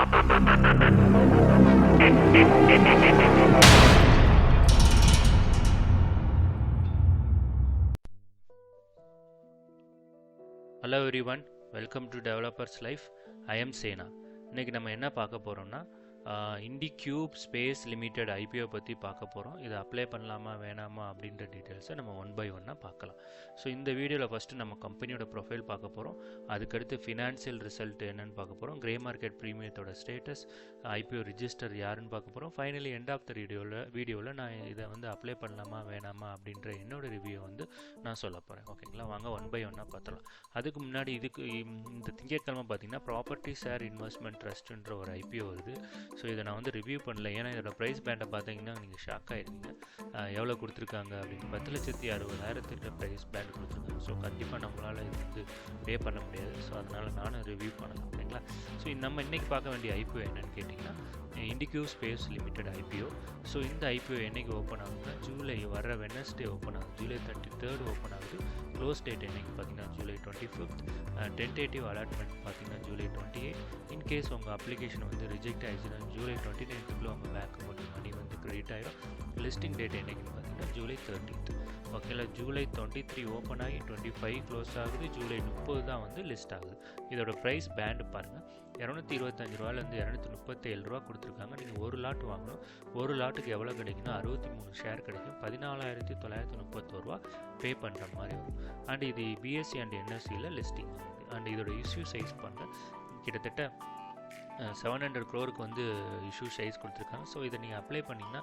Hello everyone, welcome to Developers Life. I am Sena. இன்னைக்கு நம்ம என்ன பார்க்க போகிறோம்னா IndiCube ஸ்பேஸ் லிமிடெட் ஐபிஓ பற்றி பார்க்க போகிறோம். இதை அப்ளை பண்ணலாமா வேணாமா அப்படின்ற டீட்டெயில்ஸை நம்ம ஒன் பை ஒன்னாக பார்க்கலாம். ஸோ இந்த வீடியோவில் ஃபஸ்ட்டு நம்ம கம்பெனியோட ப்ரொஃபைல் பார்க்க போகிறோம். அதுக்கடுத்து ஃபினான்ஷியல் ரிசல்ட் என்னென்னு பார்க்க போகிறோம். கிரே மார்க்கெட் ப்ரீமியத்தோட ஸ்டேட்டஸ், ஐபிஓ ரிஜிஸ்டர் யாருன்னு பார்க்க போகிறோம். ஃபைனலி எண்ட் ஆஃப் த வீடியோவில் நான் இதை வந்து அப்ளை பண்ணலாமா வேணாமா அப்படின்ற என்னோட ரிவ்யூ வந்து நான் சொல்ல போகிறேன். ஓகேங்களா, வாங்க ஒன் பை ஒன்னாக பார்த்தலாம். அதுக்கு முன்னாடி இந்த திங்கட்கிழமை பார்த்தீங்கன்னா ப்ராப்பர்ட்டி ஷேர் இன்வெஸ்ட்மெண்ட் ட்ரஸ்ட்ன்ற ஒரு ஐபிஓ வருது. ஸோ இதை நான் வந்து ரிவ்யூ பண்ணல, ஏன்னா இதோட ப்ரைஸ் பேண்டை பார்த்தீங்கன்னா நீங்கள் ஷாக் ஆகிடுவீங்க. எவ்வளோ கொடுத்துருக்காங்க அப்படின்னு 10,60,000 ப்ரைஸ் பேண்ட் கொடுத்துருக்காங்க. ஸோ கண்டிப்பாக நம்மளால் இது வந்து பே பண்ண முடியாது. ஸோ அதனால் நானும் ரிவ்யூ பண்ணலாம். ஓகேங்களா, ஸோ நம்ம இன்றைக்கி பார்க்க வேண்டிய ஐபிஓ என்னென்னு கேட்டிங்கன்னா IndiCube space limited IPO. So இந்த ஐபிஓ என்றைக்கு ஓப்பன் ஆகுதுன்னா ஜூலை வர வெட்னஸ்டே ஓப்பன் ஆகுது. ஜூலை 33 ஓப்பன் ஆகுது. க்ளோஸ் டேட் என்றைக்கு பார்த்தீங்கன்னா ஜூலை 25. டென்டேட்டிவ் அலாட்மெண்ட் பார்த்தீங்கன்னா ஜூலை 28. இன்கேஸ் உங்கள் அப்ளிகேஷன் வந்து ரிஜெக்ட் ஆகிடுச்சுன்னா ஜூலை 29 உங்கள் பேங்க் அக்கௌண்ட் மணி வந்து கிரெடிட் ஆகிடும். லிஸ்டிங் டேட் என்றைக்குன்னு பார்த்தீங்கன்னா ஜூலை 30. ஓகேங்களா, ஜூலை 23 ஓப்பன் ஆகி 25 க்ளோஸ் ஆகுது. ஜூலை 30 தான் வந்து லிஸ்ட் ஆகுது. இதோட ப்ரைஸ் பேண்டு பாருங்கள், 225 ரூபாயிலேருந்து 237 ரூபா கொடுத்துருக்காங்க. நீங்கள் ஒரு லாட் வாங்கணும். ஒரு லாட்டுக்கு எவ்வளோ கிடைக்குன்னா 63 ஷேர் கிடைக்கும். 14,931 ரூபா பே பண்ணுற மாதிரி வரும். அண்ட் இது பிஎஸ்சி அண்ட் என்எஸ்சியில் லிஸ்டிங் ஆகுது. அண்ட் இதோட இஷ்யூ சைஸ் பண்ணுற கிட்டத்தட்ட 700 crore வந்து இஷ்யூ சைஸ் கொடுத்துருக்காங்க. ஸோ இதை நீங்கள் அப்ளை பண்ணிங்கன்னா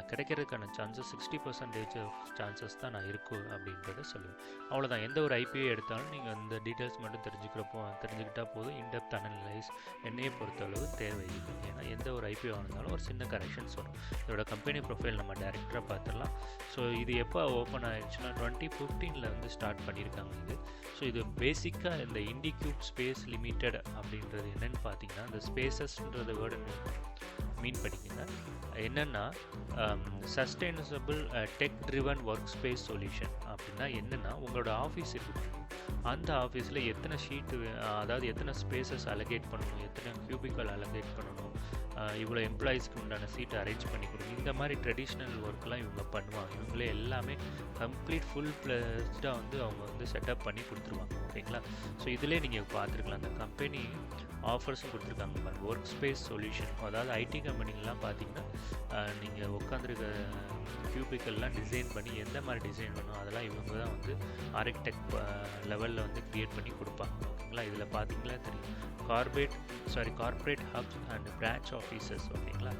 கிடைக்கிறதுக்கான சான்சஸ் 60% சான்சஸ் தான் நான் இருக்கும் அப்படின்றத சொல்லுவேன். அவ்வளோதான். எந்த ஒரு ஐபிஓ எடுத்தாலும் நீங்கள் இந்த டீட்டெயில்ஸ் மட்டும் தெரிஞ்சுக்கிட்டால் போதும். இன்டெப்த் அனலைஸ் என்னையை பொறுத்தளவு தேவையில்லை. ஏன்னா எந்த ஒரு ஐபிஓ இருந்தாலும் ஒரு சின்ன கரெக்ஷன்ஸ் வரும். இதோட கம்பெனி ப்ரொஃபைல் நம்ம டேரெக்டாக பார்த்துடலாம். ஸோ இது எப்போ ஓப்பன் ஆகிடுச்சுன்னா 2015 வந்து ஸ்டார்ட் பண்ணியிருக்காங்க இது. ஸோ இது பேசிக்காக இந்த IndiCube ஸ்பேஸ் லிமிடெட் அப்படின்றது என்னென்னு பார்த்தீங்கன்னா, இந்த ஸ்பேசஸ்ன்றத வேர்டு மீன் பண்ணிக்கங்க. என்னென்னா sustainable tech driven work space solution அப்படின்னா என்னென்னா, உங்களோட ஆஃபீஸ் இருக்குது, அந்த ஆஃபீஸில் எத்தனை ஷீட்டு, அதாவது எத்தனை ஸ்பேசஸ் அலகேட் பண்ணணும், எத்தனை கியூபிக்கல் அலகேட் பண்ணணும், இவ்வளோ எம்ப்ளாயீஸ்க்கு உண்டான சீட்டை அரேஞ்ச் பண்ணி கொடுங்க. இந்த மாதிரி ட்ரெடிஷ்னல் ஒர்க்லாம் இவங்க பண்ணுவாங்க. இவங்களே எல்லாமே கம்ப்ளீட் ஃபுல் ஃப்ளெஜ்டாக வந்து அவங்க வந்து செட்டப் பண்ணி கொடுத்துருவாங்க. ஓகேங்களா, ஸோ இதிலே நீங்கள் பார்த்துருக்கலாம். அந்த கம்பெனி ஆஃபர்ஸும் கொடுத்துருக்காங்க பாருங்கள். ஒர்க் ஸ்பேஸ் சொல்யூஷன், அதாவது ஐடி கம்பெனிலாம் பார்த்தீங்கன்னா நீங்கள் உட்காந்துருக்க கியூபிக்கல்லாம் டிசைன் பண்ணி எந்த மாதிரி டிசைன் பண்ணணும் அதெல்லாம் இவங்க தான் வந்து ஆர்கிடெக்ட் லெவலில் வந்து க்ரியேட் பண்ணி கொடுப்பாங்க. ஓகேங்களா, இதில் பார்த்தீங்களா தெரியும். Corporate hubs and branch offices. ஓகேங்களா,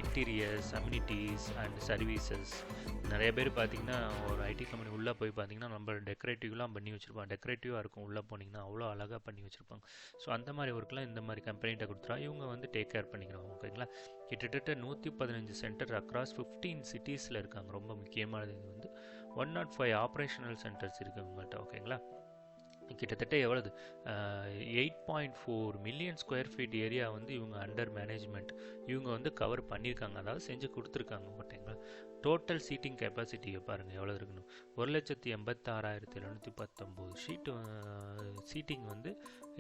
இன்டீரியர்ஸ், அம்யூனிட்டிஸ் அண்ட் சர்வீசஸ். நிறைய பேர் பார்த்தீங்கன்னா ஒரு ஐடி கம்பெனி உள்ளே போய் பார்த்தீங்கன்னா நம்ம டெக்கரேட்டிவ்லாம் பண்ணி வச்சுருப்பாங்க. டெக்கரேட்டிவாக இருக்கும், உள்ளே போனீங்கன்னா அவ்வளோ அழகாக பண்ணி வச்சுருப்பாங்க. ஸோ அந்த மாதிரி ஒர்க்லாம் இந்த மாதிரி கம்பெனிகிட்ட கொடுத்துட்டா இவங்க வந்து டேக் கேர் பண்ணிக்கிறாங்க. ஓகேங்களா, கிட்டத்தட்ட 115 சென்டர் அக்ராஸ் 15 சிட்டிஸில் இருக்காங்க. ரொம்ப முக்கியமானது இது வந்து 105 ஆப்ரேஷனல் சென்டர்ஸ் இருக்குது இவங்கள்ட்ட. ஓகேங்களா, கிட்டத்தட்ட எவ்வளவு 8.4 மில்லியன் ஸ்கொயர் ஃபீட் ஏரியா வந்து இவங்க அண்டர் மேனேஜ்மெண்ட் இவங்க வந்து கவர் பண்ணியிருக்காங்க, அதாவது செஞ்சு கொடுத்துருக்காங்க. ஓகேங்களா, டோட்டல் சீட்டிங் கெப்பாசிட்டியை பாருங்கள் எவ்வளோ இருக்கணும். 1,86,719 சீட்டிங் வந்து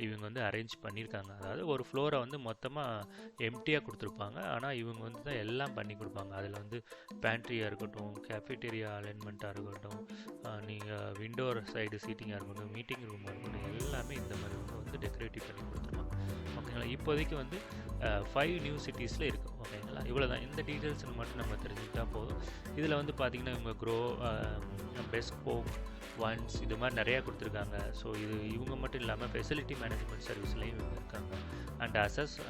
இவங்க வந்து அரேஞ்ச் பண்ணியிருக்காங்க. அதாவது ஒரு ஃப்ளோரை வந்து மொத்தமாக எம்டியாக கொடுத்துருப்பாங்க, ஆனால் இவங்க வந்து தான் எல்லாம் பண்ணி கொடுப்பாங்க. அதில் வந்து பேண்ட்ரியாக இருக்கட்டும், கேஃபேட்டேரியா அலைன்மெண்ட்டாக இருக்கட்டும், நீங்கள் விண்டோ சைடு சீட்டிங்காக இருக்கட்டும், மீட்டிங் ரூமாக இருக்கட்டும், எல்லாமே இந்த மாதிரி வந்து டெக்கரேட்டிவ் பண்ணி கொடுத்துருவாங்க. ஓகேங்களா, இப்போதைக்கு வந்து 5 நியூ சிட்டிஸில் இருக்குது. ஓகேங்களா, இவ்வளோ தான். இந்த டீட்டெயில்ஸ் மட்டும் நம்ம தெரிஞ்சுக்கிட்டா போதும். இதில் வந்து பார்த்திங்கன்னா இவங்க க்ரோ, பெஸ்போக், ஒன்ஸ் இது மாதிரி நிறையா கொடுத்துருக்காங்க. ஸோ இது இவங்க மட்டும் இல்லாமல் ஃபெசிலிட்டி மேனேஜ்மெண்ட் சர்வீஸ்லேயும் இவங்க இருக்காங்க. அண்ட்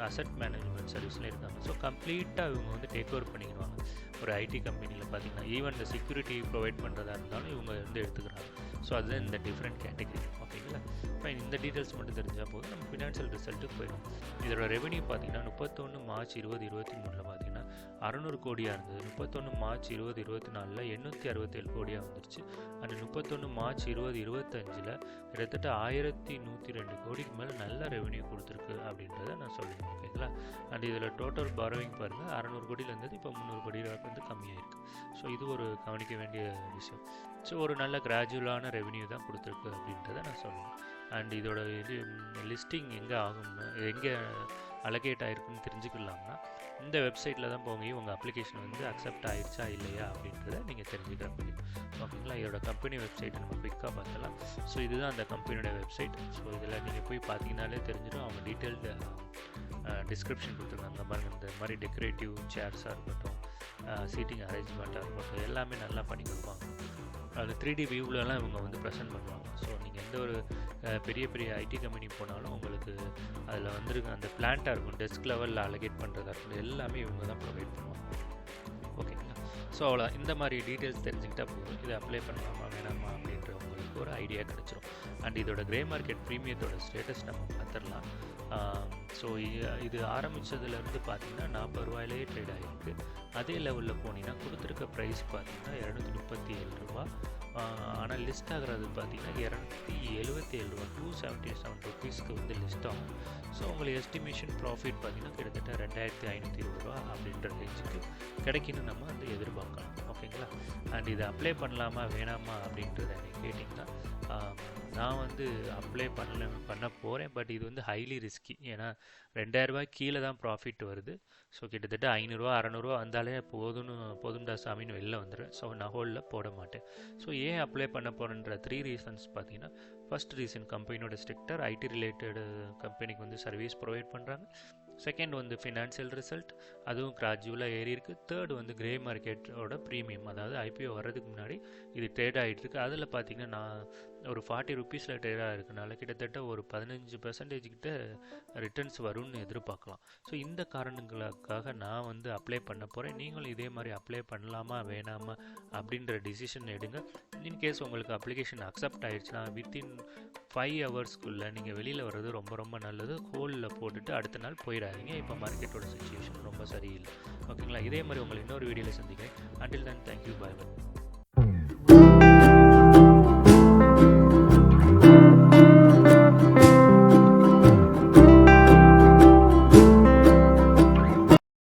அசட் மேனேஜ்மெண்ட் சர்வீஸ்லேயும் இருக்காங்க. ஸோ கம்ப்ளீட்டாக இவங்க வந்து டேக் ஓவர் பண்ணிக்கிடுவாங்க. ஒரு ஐடி கம்பெனியில் பார்த்தீங்கன்னா ஈவன் இந்த செக்யூரிட்டி ப்ரொவைட் பண்ணுறதா இருந்தாலும் இவங்க வந்து எடுத்துக்கிறாங்க. ஸோ அதுதான் இந்த டிஃப்ரெண்ட் கேட்டகரி. ஓகேங்களா, ஃபைன். இந்த டீட்டெயில்ஸ் மட்டும் தெரிஞ்சால் போதும். நம்ம ஃபினான்ஷியல் ரிசல்ட்டுக்கு போயிடும். இதோட ரெவன்யூ பார்த்தீங்கன்னா 31 மார்ச் 2023 பார்த்தீங்கன்னா 600 கோடியாக இருந்தது. 31 மார்ச் 2024 867 கோடியாக வந்துருச்சு. அண்ட் 31 மார்ச் 2025 கிட்டத்தட்ட 1102 கோடிக்கு மேலே நல்ல ரெவன்யூ கொடுத்துருக்கு அப்படின்றத நான் சொல்லுவேன். ஓகேங்களா, அண்ட் இதில் டோட்டல் பாரோவிங் பாருங்கள் 600 கோடியில் இருந்தது, இப்போ 300 கோடி வந்து கம்மியாயிருக்கு. ஸோ இது ஒரு கவனிக்க வேண்டிய விஷயம். ஸோ ஒரு நல்ல கிராஜுவலான ரெவன்யூ தான் கொடுத்துருக்கு அப்படின்றத நான் சொல்லுவேன். அண்ட் இதோட இது லிஸ்டிங் எங்கே ஆகும்னா, எங்கே அலகேட் ஆகிருக்குன்னு தெரிஞ்சுக்கலாம்னா இந்த வெப்சைட்டில் தான் போங்க உங்கள் அப்ளிகேஷன் வந்து அக்செப்ட் ஆயிடுச்சா இல்லையா அப்படின்றத நீங்கள் தெரிஞ்சுக்கிற முடியும். ஓகேங்களா, இதோட கம்பெனி வெப்சைட்டை நம்ம குயிக்காக பார்க்கலாம். ஸோ இதுதான் அந்த கம்பெனியோட வெப்சைட். ஸோ இதில் நீங்கள் போய் பார்த்தீங்கன்னாலே தெரிஞ்சிடும். அவங்க டீட்டெயில்டு டிஸ்கிரிப்ஷன் கொடுத்துருக்காங்க பாருங்கள். இந்த மாதிரி டெக்கரேட்டிவ் சேர்ஸாக இருக்கட்டும், சீட்டிங் அரேஞ்ச்மெண்ட்டாக இருக்கட்டும், எல்லாமே நல்லா பண்ணி கொடுப்பாங்க. அதில் 3D வியூவிலலாம் இவங்க வந்து ப்ரெசென்ட் பண்ணுவாங்க. ஸோ நீங்கள் எந்த ஒரு பெரிய பெரிய ஐடி கம்பெனி போனாலும் உங்களுக்கு அதில் வந்துருக்க அந்த பிளான்ட்டாக இருக்கும், டெஸ்க் லெவலில் அலகேட் பண்ணுறதா இருக்கும், எல்லாமே இவங்க தான் ப்ரொவைட் பண்ணுவாங்க. ஓகேங்களா, ஸோ அவ்வளோ இந்த மாதிரி டீட்டெயில்ஸ் தெரிஞ்சுக்கிட்டா போதும். இதை அப்ளை பண்ணலாமா வேணாமா அப்படின்ற உங்களுக்கு ஒரு ஐடியா கிடச்சிரும். அண்ட் இதோட கிரே மார்க்கெட் ப்ரீமியத்தோட ஸ்டேட்டஸ் நம்ம பார்த்துடலாம். ஸோ இது ஆரம்பித்ததுலேருந்து பார்த்தீங்கன்னா 40 ரூபாயிலேயே ட்ரேட் ஆகிருக்கு. அதே லெவலில் போனீங்கன்னா கொடுத்துருக்க ப்ரைஸ் பார்த்தீங்கன்னா 237 ரூபா. ஆனால் லிஸ்ட் ஆகிறது பார்த்தீங்கன்னா 277 ரூபா, 277 ருபீஸ்க்கு வந்து லிஸ்ட் ஆகும். ஸோ உங்களுக்கு எஸ்டிமேஷன் ப்ராஃபிட் பார்த்தீங்கன்னா கிட்டத்தட்ட 2520 ரூபா அப்படின்ற ரேஞ்சுக்கு கிடைக்குன்னு நம்ம வந்து எதிர்பார்க்கலாம். ஓகேங்களா, அண்ட் இதை அப்ளை பண்ணலாமா வேணாமா அப்படின்றத நீங்கள் கேட்டிங்கன்னா நான் வந்து அப்ளை பண்ண போகிறேன். பட் இது வந்து ஹைலி ரிஸ்கி. ஏன்னா 2000 ரூபாய் கீழே தான் ப்ராஃபிட் வருது. ஸோ கிட்டத்தட்ட 500 600 வந்தாலே போதும்டா சாமின்னு வெளில வந்துடுறேன். ஸோ நான் ஹோல்டில் போட மாட்டேன். ஸோ ஏன் அப்ளை பண்ண போகிறேன்ற 3 ரீசன்ஸ் பார்த்தீங்கன்னா, ஃபர்ஸ்ட் ரீசன் கம்பெனியோட ஸ்ட்ரக்சர், ஐடி ரிலேட்டடு கம்பெனிக்கு வந்து சர்வீஸ் ப்ரொவைட் பண்ணுறாங்க. செகண்ட் வந்து ஃபினான்ஷியல் ரிசல்ட், அதுவும் கிராஜுவலாக ஏறி இருக்குது. தேர்ட் வந்து கிரே மார்க்கெட்டோட ப்ரீமியம், அதாவது ஐபிஓ வர்றதுக்கு முன்னாடி இது ட்ரேட் ஆகிட்டு இருக்கு. அதில் பார்த்தீங்கன்னா நான் ஒரு 40 ருபீஸில் ட்ரேட் ஆகிருக்கனால கிட்டத்தட்ட ஒரு 15% கிட்ட ரிட்டர்ன்ஸ் வரும்னு எதிர்பார்க்கலாம். ஸோ இந்த காரணங்களுக்காக நான் வந்து அப்ளை பண்ண போகிறேன். நீங்களும் இதே மாதிரி அப்ளை பண்ணலாமா வேணாமா அப்படின்ற டிசிஷன் எடுங்க. இன்கேஸ் உங்களுக்கு அப்ளிகேஷன் அக்செப்ட் ஆகிடுச்சுன்னா வித்தின் 5 ஹவர்ஸ்க்குள்ளே நீங்கள் வெளியில் வர்றது ரொம்ப ரொம்ப நல்லது. ஹோலில் போட்டுட்டு அடுத்த நாள் போயிடாதீங்க. இப்போ மார்க்கெட்டோட சிச்சுவேஷன் ரொம்ப சரியில்லை. ஓகேங்களா, இதே மாதிரி உங்களை இன்னொரு வீடியோவில் சந்திக்கிறேன். அண்டில் தென், தேங்க்யூ, பாய் பாய்.